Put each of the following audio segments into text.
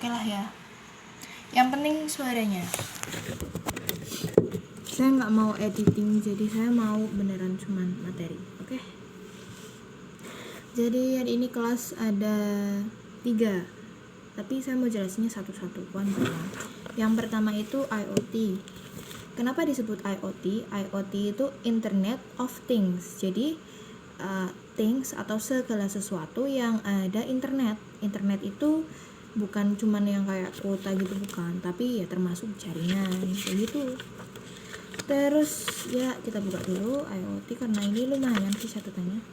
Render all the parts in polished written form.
Oke lah ya. Yang penting suaranya. Saya nggak mau editing, jadi saya mau beneran cuman materi. Oke. Jadi hari ini kelas ada 3, tapi saya mau jelasinnya satu-satu, one by one. Yang pertama itu IoT. Kenapa disebut IoT? IoT itu Internet of Things. Jadi things atau segala sesuatu yang ada internet. Internet itu bukan cuman yang kayak kuota gitu, bukan, tapi ya termasuk jaringan begitu. Terus ya kita buka dulu IoT karena ini lumayan sih catatannya.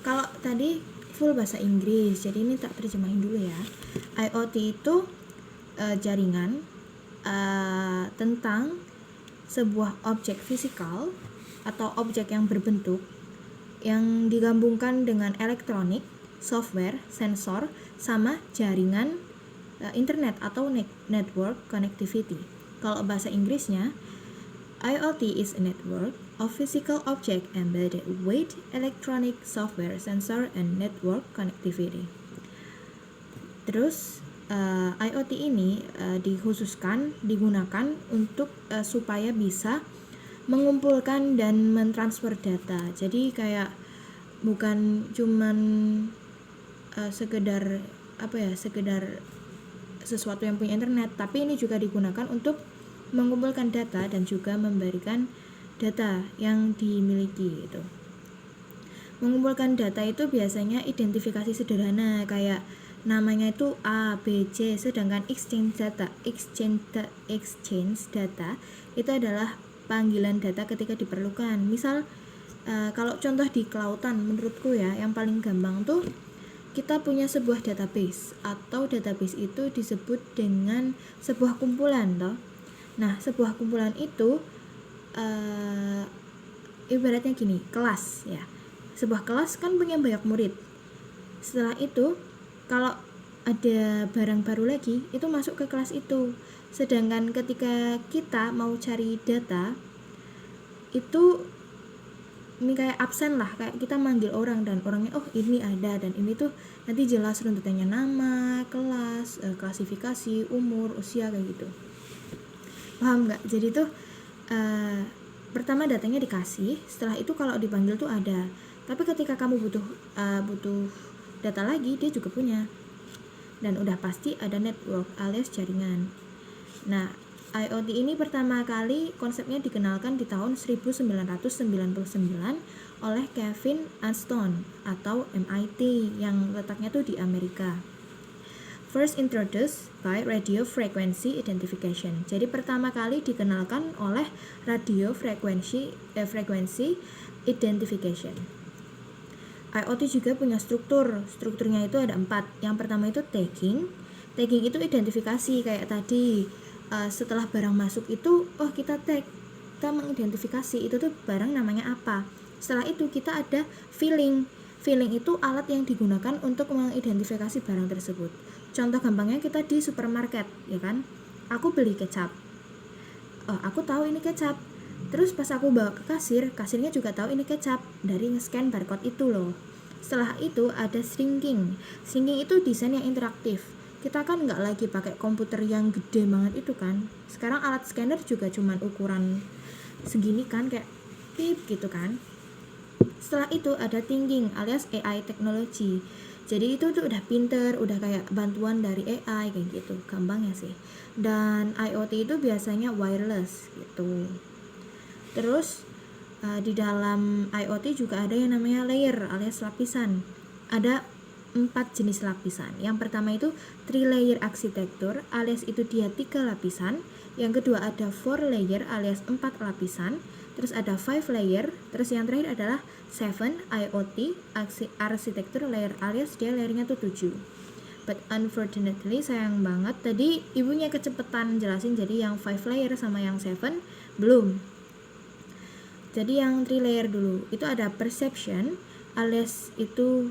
Kalau tadi full bahasa Inggris, jadi ini tak terjemahin dulu ya. IoT itu jaringan tentang sebuah objek fisikal atau objek yang berbentuk yang digabungkan dengan elektronik, software, sensor, sama jaringan internet atau network connectivity. Kalau bahasa Inggrisnya, IoT is a network of physical object embedded with electronic software, sensor, and network connectivity. Terus IoT ini digunakan untuk supaya bisa mengumpulkan dan mentransfer data. Jadi kayak bukan cuman sekedar sesuatu yang punya internet, tapi ini juga digunakan untuk mengumpulkan data dan juga memberikan data yang dimiliki gitu. Mengumpulkan data itu biasanya identifikasi sederhana kayak namanya itu A, B, C, sedangkan exchange data itu adalah panggilan data ketika diperlukan. Misal kalau contoh di kelautan, menurutku ya yang paling gampang tuh kita punya sebuah database, atau database itu disebut dengan sebuah kumpulan toh. Nah, sebuah kumpulan itu ibaratnya gini, kelas ya. Sebuah kelas kan punya banyak murid. Setelah itu, kalau ada barang baru lagi, itu masuk ke kelas itu. Sedangkan ketika kita mau cari data, itu ini kayak absen lah, kayak kita manggil orang dan orangnya oh ini ada, dan ini tuh nanti jelas runtutannya nama, kelas, klasifikasi, umur, usia kayak gitu. Paham nggak? Jadi tuh pertama datanya dikasih, setelah itu kalau dipanggil tuh ada. Tapi ketika kamu butuh data lagi, dia juga punya. Dan udah pasti ada network alias jaringan. Nah, IoT ini pertama kali konsepnya dikenalkan di tahun 1999 oleh Kevin Anston atau MIT yang letaknya tuh di Amerika. First introduced by radio frequency identification. Jadi pertama kali dikenalkan oleh radio frequency identification. IoT juga punya strukturnya itu ada 4. Yang pertama itu tagging itu identifikasi kayak tadi. Setelah barang masuk itu, kita tag, kita mengidentifikasi itu tuh barang namanya apa. Setelah itu kita ada filling itu alat yang digunakan untuk mengidentifikasi barang tersebut. Contoh gampangnya kita di supermarket, ya kan, aku beli kecap, aku tahu ini kecap, terus pas aku bawa ke kasirnya juga tahu ini kecap dari nge-scan barcode itu loh. Setelah itu ada shrinking itu desain yang interaktif. Kita kan nggak lagi pakai komputer yang gede banget itu kan. Sekarang alat scanner juga cuman ukuran segini kan, kayak pip gitu kan. Setelah itu ada thinking alias AI teknologi. Jadi itu tuh udah pinter, udah kayak bantuan dari AI kayak gitu, gampang ya sih. Dan IoT itu biasanya wireless gitu. Terus di dalam IoT juga ada yang namanya layer alias lapisan. Ada 4 jenis lapisan. Yang pertama itu 3 layer architecture alias itu dia 3 lapisan. Yang kedua ada 4 layer alias 4 lapisan. Terus ada 5 layer. Terus yang terakhir adalah 7 IoT architecture layer alias dia layernya tuh 7. But unfortunately, sayang banget tadi ibunya kecepatan jelasin, jadi yang 5 layer sama yang 7 belum. Jadi yang 3 layer dulu. Itu ada perception alias itu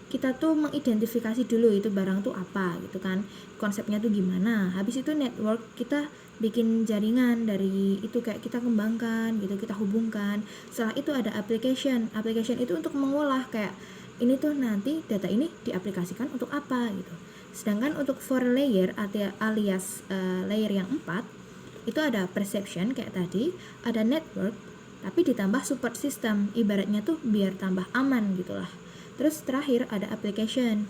kita tuh mengidentifikasi dulu itu barang tuh apa gitu kan, konsepnya tuh gimana. Habis itu network, kita bikin jaringan dari itu, kayak kita kembangkan gitu, kita hubungkan. Setelah itu ada application itu untuk mengolah, kayak ini tuh nanti data ini diaplikasikan untuk apa gitu. Sedangkan untuk 4 layer alias layer yang 4 itu ada perception kayak tadi, ada network, tapi ditambah support system, ibaratnya tuh biar tambah aman gitulah. Terus terakhir ada application.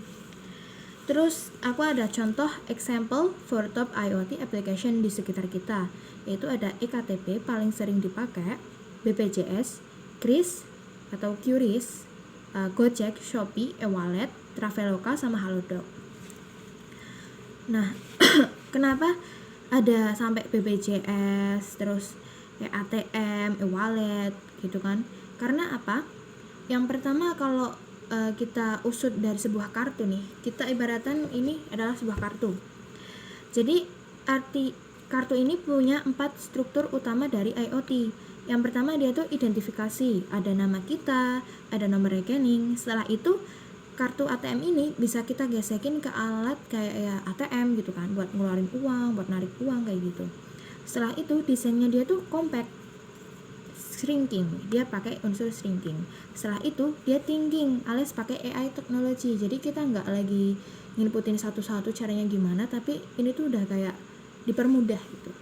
Terus aku ada contoh example for top IoT application di sekitar kita, yaitu ada eKTP paling sering dipakai, BPJS, Kris atau QRIS, Gojek, Shopee, e-wallet, Traveloka sama Halodoc. Nah, kenapa ada sampai BPJS, terus kayak ATM, e-wallet gitu kan? Karena apa? Yang pertama kalau kita usut dari sebuah kartu nih, kita ibaratkan ini adalah sebuah kartu. Jadi arti kartu ini punya 4 struktur utama dari IoT. Yang pertama dia tuh identifikasi, ada nama kita, ada nomor rekening. Setelah itu kartu ATM ini bisa kita gesekin ke alat kayak ya ATM gitu kan, buat ngeluarin uang, buat narik uang kayak gitu. Setelah itu desainnya dia tuh compact, shrinking, dia pakai unsur shrinking. Setelah itu dia thinking alias pakai AI teknologi, jadi kita nggak lagi nginputin satu-satu caranya gimana, tapi ini tuh udah kayak dipermudah gitu.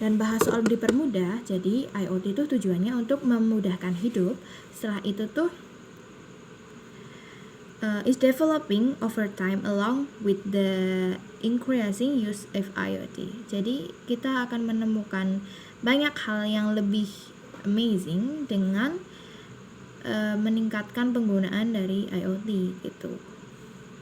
Dan bahas soal dipermudah, jadi IoT itu tujuannya untuk memudahkan hidup. Setelah itu tuh is developing over time along with the increasing use of IoT. Jadi kita akan menemukan banyak hal yang lebih amazing dengan meningkatkan penggunaan dari IoT gitu.